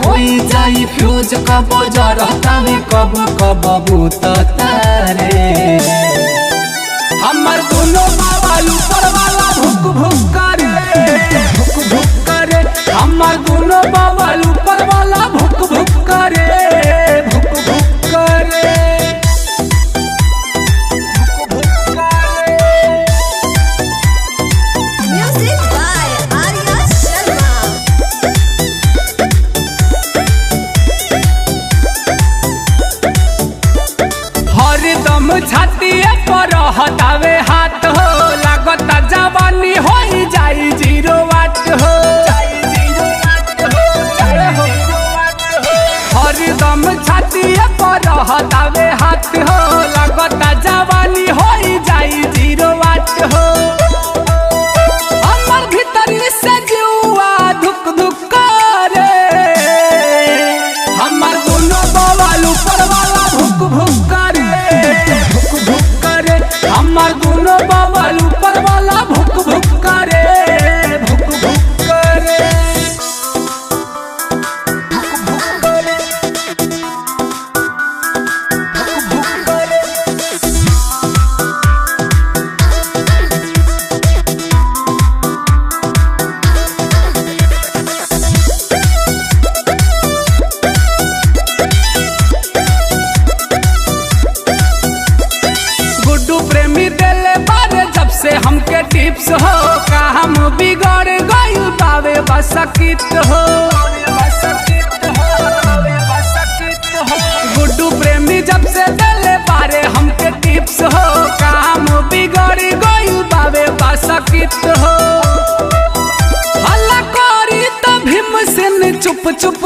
होई जाई फ्यूज कब जरता में कब कब बूतता रे। हमर दोनों बावल ऊपर वाला भुक भुक करे, भुक भुक करे। हमर दोनों बावल ऊपर वाला भुक भुक करे, भुक भुक करे। Music by Arya Sharma. हरदम छातिए पर हटावे हाथ हो, लागता जवानी होई जाई जीरो वाट हो। हरदम छातिए पर हटावे हाथ हो, लागता जवानी होई जाई जीरो वाट हो। हमर भीतरी से जुआ धुक धुक करे, हमर दोनों बावल ऊपर वाला भुक भुक करे, भुक भुक करे। हमर दोनों बावल ऊपर वाला भुक भुक करे, भुक भुक करे, भुक भुक करे, भुक भुक करे। गुड्डू प्रेमी देले बारे जब से हमके टिप्स हो, का हम बिगड़ गइल बावे बसकित हो। गुड्डू प्रेमी जब से देले बारे हमके टिप्स हो, का हम बिगड़ गइल बावे बसकित हो। हल्ला करी तो भीम सिंह चुप चुप